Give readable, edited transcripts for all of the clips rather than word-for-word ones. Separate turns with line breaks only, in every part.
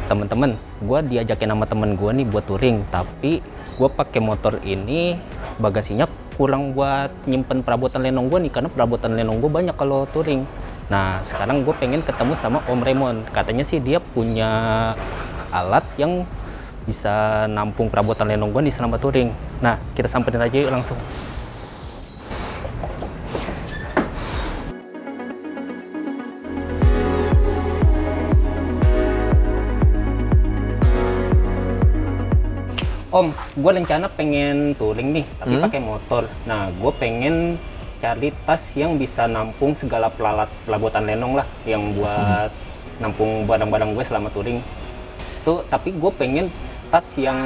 Temen-temen, gue diajakin sama temen gue nih buat touring, tapi gue pakai motor ini bagasinya kurang buat nyimpen perabotan lenong gue nih, karena perabotan lenong gue banyak kalau touring. Nah, sekarang gue pengen ketemu sama Om Raymond. Katanya sih dia punya alat yang bisa nampung perabotan lenong gue nih selama touring. Nah, kita samperin aja yuk langsung. Om, gue rencana pengen touring nih, tapi pakai motor. Nah, gue pengen cari tas yang bisa nampung segala perabotan lenong lah, yang buat nampung barang-barang gue selama touring. Tuh, tapi gue pengen tas yang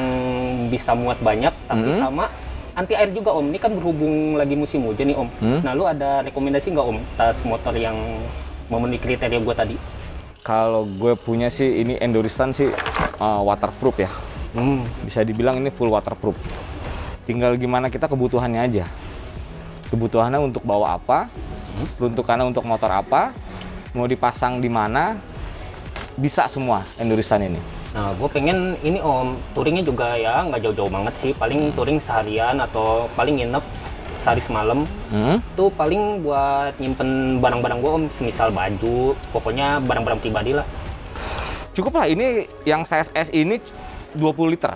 bisa muat banyak, tapi sama anti air juga, Om. Ini kan berhubung lagi musim hujan nih, Om. Nah, lu ada rekomendasi nggak, Om, tas motor yang memenuhi kriteria gue tadi?
Kalau gue punya sih, ini Enduristan sih waterproof ya. Bisa dibilang ini full waterproof. Tinggal gimana kita kebutuhannya aja. Kebutuhannya untuk bawa apa, peruntukannya untuk motor apa, mau dipasang di mana, bisa semua Enduristan ini.
Nah, gue pengen ini, Om, touringnya juga ya nggak jauh-jauh banget sih. Paling touring seharian atau paling nginep sehari semalam. Tuh paling buat nyimpen barang-barang gue, Om, semisal baju, pokoknya barang-barang pribadi lah.
Cukup lah, ini yang size S ini 20 liter.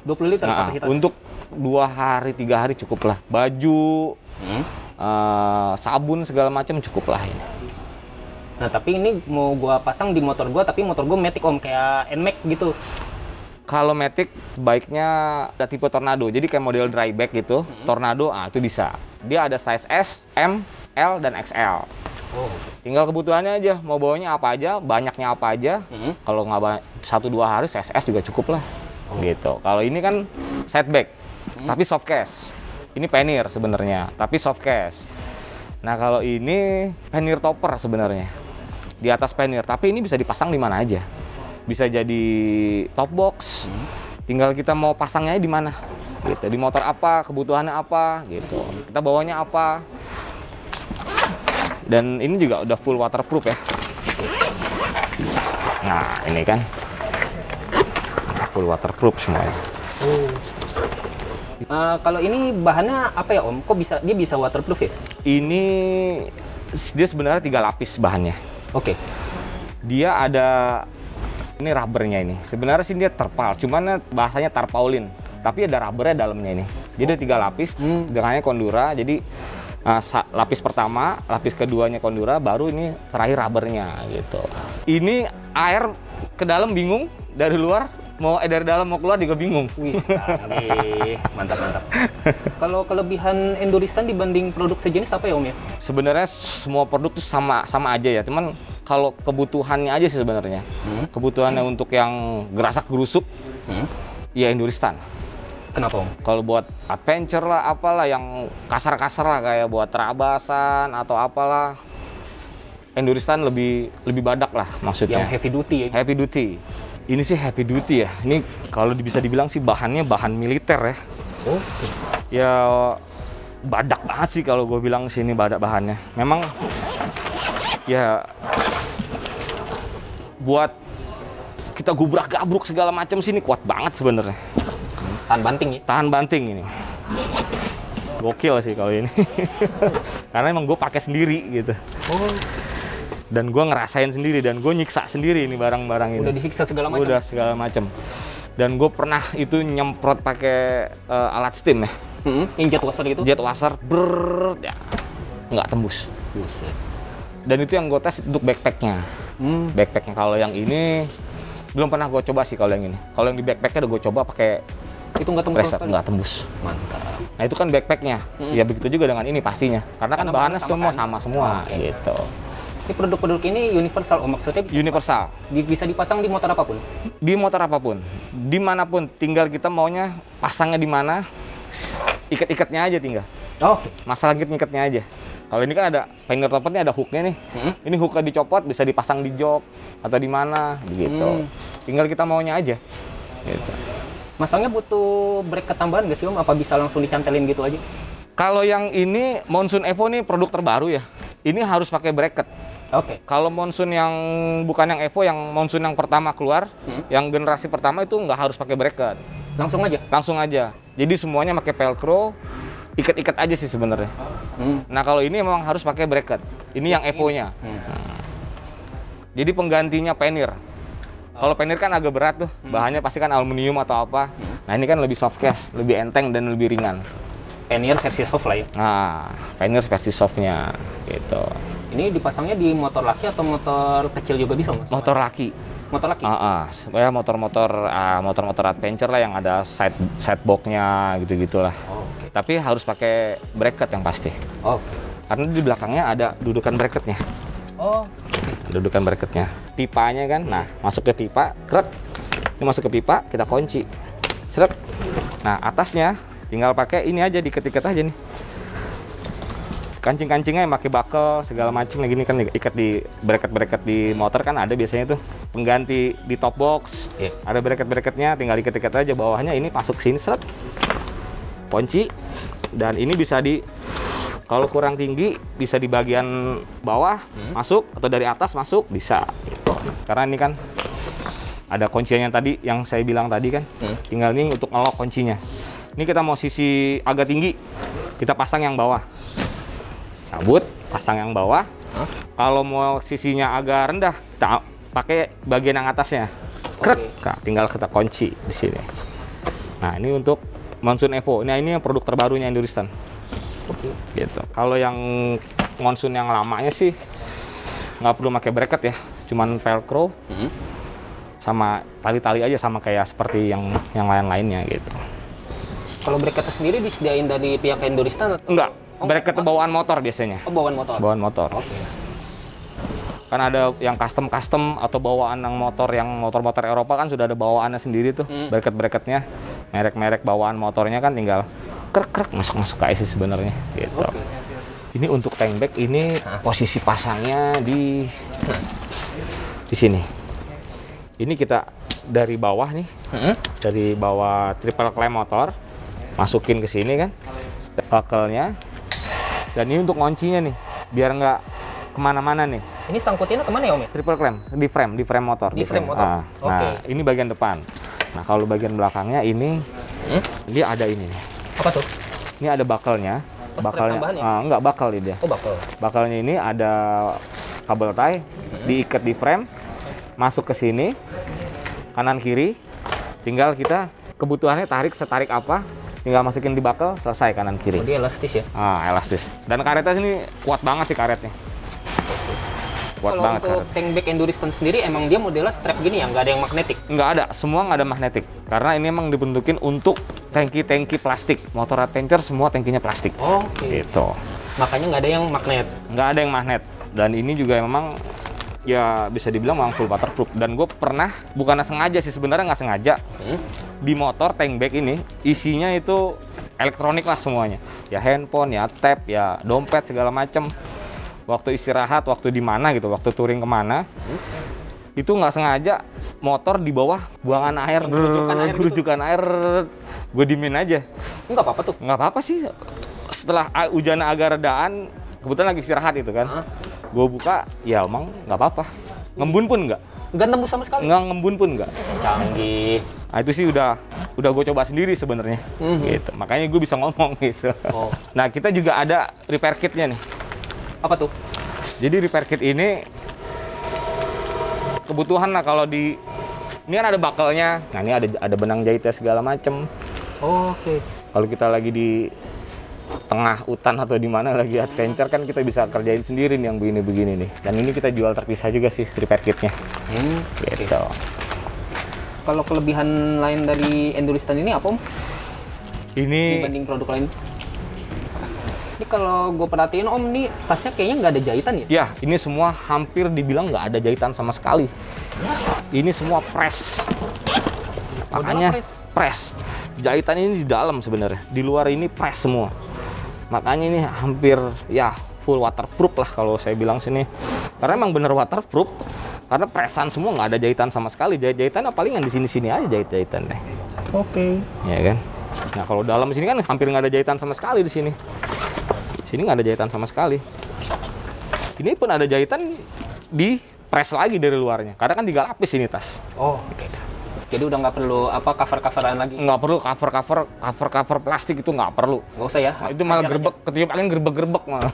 20 liter
Nah,
kapasitas.
untuk 2 hari, 3 hari cukup lah. Baju, sabun segala macam cukup lah ini.
Nah, tapi ini mau gua pasang di motor gua, tapi motor gua Matic, Om, kayak NMAX gitu.
Kalau Matic baiknya ada tipe Tornado. Jadi kayak model dryback gitu. Tornado, itu bisa. Dia ada size S, M, L, dan XL.
Oh.
Tinggal kebutuhannya aja, mau bawanya apa aja, banyaknya apa aja. Kalau nggak 1-2 hari, CSS juga cukup lah. Gitu. Kalau ini kan setback, tapi soft case. Ini pannier sebenarnya, tapi soft case. Nah, kalau ini pannier topper sebenarnya, di atas pannier. Tapi ini bisa dipasang di mana aja. Bisa jadi top box. Tinggal kita mau pasangnya di mana. Gitu. Di motor apa, kebutuhannya apa, gitu. Kita bawanya apa. Dan ini juga udah full waterproof ya. Nah, ini kan full waterproof semuanya.
Kalau ini bahannya apa ya, Om? Kok dia bisa waterproof ya?
Ini dia sebenarnya 3 lapis bahannya.
Oke.
Dia ada ini rubbernya ini. Sebenarnya sih dia terpal, cuman bahasanya tarpaulin. Tapi ada rubbernya dalamnya ini. Jadi 3 lapis, dengannya Kondura. Jadi lapis pertama, lapis keduanya Kondura, baru ini terakhir rubbernya gitu. Ini air ke dalam bingung, dari luar dari dalam mau keluar juga bingung.
Wih, mantap. Kalau kelebihan Enduristan dibanding produk sejenis apa ya, Om ya?
Sebenarnya semua produk tuh sama aja ya, cuman kalau kebutuhannya aja sih sebenarnya. Kebutuhannya untuk yang gerasak gerusuk, ya Enduristan.
Kenapa, Om?
Kalau buat adventure lah, apalah yang kasar-kasar lah kayak buat terabasan atau apalah, Enduristan lebih badak lah maksudnya.
Yang heavy duty ya?
Heavy duty. Ini sih heavy duty ya. Ini kalau bisa dibilang sih bahannya bahan militer ya.
Oh.
Ya badak banget sih kalau gue bilang sih ini badak bahannya. Memang ya buat kita gubrak-gabruk segala macam sih ini kuat banget sebenarnya.
Tahan banting ya?
Tahan banting ini. Gokil sih kalau ini. Karena emang gue pakai sendiri gitu. Oh. Dan gue ngerasain sendiri dan gue nyiksa sendiri ini barang-barang ini.
Udah disiksa segala macam.
Udah segala macam. Dan gue pernah itu nyemprot pakai alat steam ya.
Yang jet washer itu?
Jet washer, ya nggak tembus.
Buset.
Dan itu yang gue tes untuk backpacknya. Backpacknya kalau yang ini belum pernah gue coba sih kalau yang ini. Kalau yang di backpacknya udah gue coba pakai
itu nggak tembus?
Nggak tembus.
Mantap.
Nah itu kan backpacknya. Ya begitu juga dengan ini pastinya. Karena kan bahannya sama semua gitu.
Ini produk-produk ini universal, maksudnya
universal.
Bisa dipasang di motor apapun?
Di motor apapun, dimanapun. Tinggal kita maunya pasangnya di mana, ikat-ikatnya aja tinggal.
Oke.
Masalah ngikatnya aja. Kalau ini kan ada pannier toppernya, ada hooknya nih. Ini hooknya dicopot, bisa dipasang di jok atau di mana, begitu. Tinggal kita maunya aja. Gitu.
Masangnya butuh bracket tambahan nggak sih Om? Apa bisa langsung dicantelin gitu aja?
Kalau yang ini Monsoon Evo nih produk terbaru ya. Ini harus pakai bracket.
Oke.
Kalau Monsoon yang bukan yang Evo, yang Monsoon yang pertama keluar, yang generasi pertama itu nggak harus pakai bracket.
Langsung aja?
Langsung aja. Jadi semuanya pakai velcro, ikat-ikat aja sih sebenarnya. Nah kalau ini memang harus pakai bracket. Ini yang Evo-nya. Jadi penggantinya pannier. Kalau pannier kan agak berat tuh, bahannya pasti kan aluminium atau apa. Nah ini kan lebih soft cast, lebih enteng dan lebih ringan.
Pannier versi soft lah ya?
Nah, pannier versi softnya gitu.
Ini dipasangnya di motor laki atau motor kecil juga bisa Mas?
Motor laki.
Motor laki?
Ya motor-motor adventure lah yang ada sidebox-nya gitu-gitulah.
Oke.
Tapi harus pakai bracket yang pasti.
Oke.
Karena di belakangnya ada dudukan bracketnya.
Oh.
Dudukan bracketnya. Pipanya kan, nah masuk ke pipa, krek. Ini masuk ke pipa, kita kunci. Seret. Nah atasnya tinggal pakai ini aja, diikat-ikat aja nih. Kancing-kancingnya yang pakai buckle segala macam lagi ini kan ikat di bracket-bracket di motor kan ada biasanya tuh pengganti di top box. Ada bracket-bracketnya, tinggal ikat-ikat aja bawahnya, ini masuk sini seret. Kunci. Dan ini bisa di kalau kurang tinggi bisa di bagian bawah masuk atau dari atas masuk bisa gitu. Karena ini kan ada kuncinya tadi yang saya bilang tadi kan. Tinggal ini untuk ngelok kuncinya. Ini kita mau sisi agak tinggi, kita pasang yang bawah. Cabut, pasang yang bawah. Kalau mau sisinya agak rendah, kita pakai bagian yang atasnya. Krek, nah, tinggal kita kunci di sini. Nah, ini untuk Monsoon Evo. Nah, ini yang produk terbarunya Enduristan. Gitu. Kalau yang Monsoon yang lamanya sih nggak perlu pakai bracket ya, cuman velcro sama tali-tali aja sama kayak seperti yang lain-lainnya gitu.
Kalau bracket sendiri disediain dari pihak Enduristan atau?
Enggak. Bracket bawaan motor biasanya.
Oh, bawaan motor.
Bawaan motor.
Oke.
Kan ada yang custom atau bawaan yang motor-motor Eropa kan sudah ada bawaannya sendiri tuh, bracket-bracketnya. Merek-merek bawaan motornya kan tinggal krek masuk ke IC sebenarnya gitu. Ini untuk tank bag ini posisi pasangnya di sini. Ini kita dari bawah nih. Dari bawah triple clamp motor masukin ke sini kan. Buckle-nya. Dan ini untuk ngoncinya nih, biar nggak kemana-mana nih.
Ini sangkutinnya kemana ya Om?
Triple clamp, di frame motor.
Di frame motor?
Nah, ini bagian depan. Nah, kalau bagian belakangnya ini, dia ada ini nih.
Apa tuh?
Ini ada buckle-nya. Buckle-nya, enggak buckle dia.
Oh, buckle.
Buckle-nya ini ada kabel tie, diikat di frame, masuk ke sini, kanan kiri. Tinggal kita kebutuhannya setarik apa, tinggal masukin di buckle, selesai kanan kiri.
Oh, dia elastis ya?
Elastis. Dan karetnya sini kuat banget sih karetnya. Kuat
kalau
banget
untuk tank bag Enduristan sendiri emang dia modelnya strap gini ya, nggak ada yang magnetik?
Nggak ada, semua nggak ada magnetik. Karena ini emang dibentukin untuk tangki-tangki plastik. Motor adventure semua tangkinya plastik.
Oke.
Gitu.
Makanya nggak ada yang magnet?
Nggak ada yang magnet. Dan ini juga memang ya bisa dibilang memang full waterproof. Dan gue pernah, bukannya sengaja sih, sebenarnya nggak sengaja. Di motor tank bag ini isinya itu elektronik lah semuanya. Ya handphone, ya tab, ya dompet segala macem. Waktu istirahat, waktu di mana gitu, waktu touring kemana, itu nggak sengaja motor di bawah buangan air, gerujukan air, gue diemin aja.
Nggak apa-apa tuh?
Nggak apa-apa sih. Setelah hujan agak redaan, kebetulan lagi istirahat itu kan, gue buka, ya emang nggak apa-apa. Ngembun pun nggak.
Nggak nembus sama sekali?
Nggak ngembun pun nggak.
Canggih.
Nah itu sih udah gue coba sendiri sebenarnya, gitu. Makanya gue bisa ngomong gitu. Nah kita juga ada repair kitnya nih.
Apa tuh?
Jadi repair kit ini kebutuhan lah kalau di ini kan ada buckle-nya. Nah, ini ada benang jahitnya segala macem.
Oke.
Kalau kita lagi di tengah hutan atau di mana lagi adventure kan kita bisa kerjain sendiri nih yang begini-begini nih. Dan ini kita jual terpisah juga sih repair kitnya. Gitu.
Kalau kelebihan lain dari Enduristan ini apa Om?
Ini
dibanding produk lain? Ini kalau gue perhatiin Om, nih tasnya kayaknya nggak ada jahitan ya?
Ya, ini semua hampir dibilang nggak ada jahitan sama sekali. Ini semua press. Makanya press. Jahitan ini di dalam sebenarnya. Di luar ini press semua. Makanya ini hampir ya full waterproof lah kalau saya bilang sini. Karena emang bener waterproof. Karena presan semua, nggak ada jahitan sama sekali. Jahitannya paling yang di sini-sini aja jahit-jahitan deh.
Oke.
Ya kan. Nah kalau dalam sini kan hampir nggak ada jahitan sama sekali di sini. Sini nggak ada jahitan sama sekali. Ini pun ada jahitan di press lagi dari luarnya. Karena kan 3 lapis ini tas.
Oh, oke. Jadi udah nggak perlu apa cover-coveran lagi?
Nggak perlu cover plastik, itu nggak perlu.
Nggak usah ya?
Itu malah gerbek, ketiup angin gerbek-gerbek malah.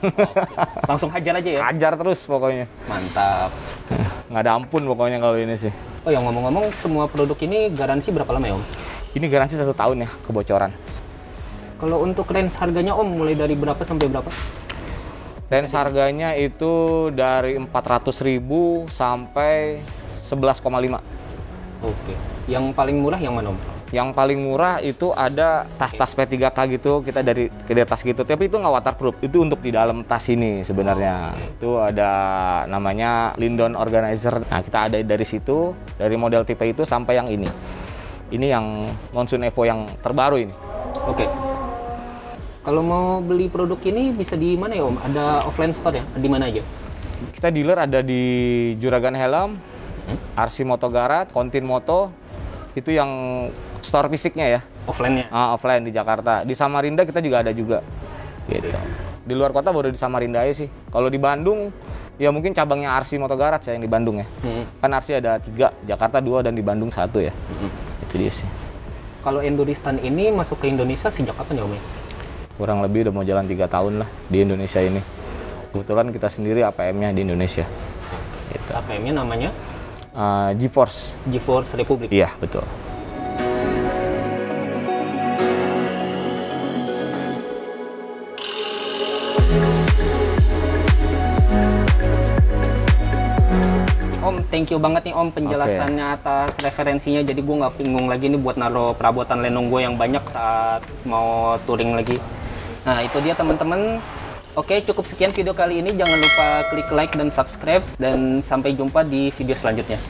Langsung hajar aja ya?
Hajar terus pokoknya.
Mantap.
Nggak ada ampun pokoknya kalau ini sih.
Oh ya, ngomong-ngomong, semua produk ini garansi berapa lama ya Om?
Ini garansi 1 tahun ya, kebocoran.
Kalau untuk range harganya Om, mulai dari berapa sampai berapa?
Range harganya itu dari 400.000 sampai 11,5.
Oke. Yang paling murah yang mana Om?
Yang paling murah itu ada tas-tas P3K gitu, kita dari tas gitu. Tapi itu nggak waterproof, itu untuk di dalam tas ini sebenarnya. Itu ada namanya Lindon Organizer. Nah kita ada dari situ, dari model tipe itu sampai yang ini. Ini yang Monsoon Evo yang terbaru ini.
Oke. Kalau mau beli produk ini bisa di mana ya Om? Ada offline store ya? Di mana aja?
Kita dealer ada di Juragan Helm, RC Moto Garage, Kontin Moto. Itu yang store fisiknya ya.
Offline-nya?
Offline di Jakarta. Di Samarinda kita juga ada juga. Gitu. Di luar kota baru di Samarinda aja sih. Kalau di Bandung, ya mungkin cabangnya RC Moto Garage ya yang di Bandung ya. Kan RC ada 3, Jakarta 2 dan di Bandung 1 ya. Itu dia sih.
Kalau Enduristan ini masuk ke Indonesia sejak kapan ya Om?
Kurang lebih udah mau jalan 3 tahun lah di Indonesia ini. Kebetulan kita sendiri APM-nya di Indonesia. Gitu.
APM-nya namanya?
GeForce.
GeForce Republic?
Iya, betul.
Om, thank you banget nih Om penjelasannya atas referensinya. Jadi gue nggak bingung lagi nih buat naruh perabotan lenong gue yang banyak saat mau touring lagi. Nah itu dia teman-teman. Oke, cukup sekian video kali ini. Jangan lupa klik like dan subscribe. Dan sampai jumpa di video selanjutnya.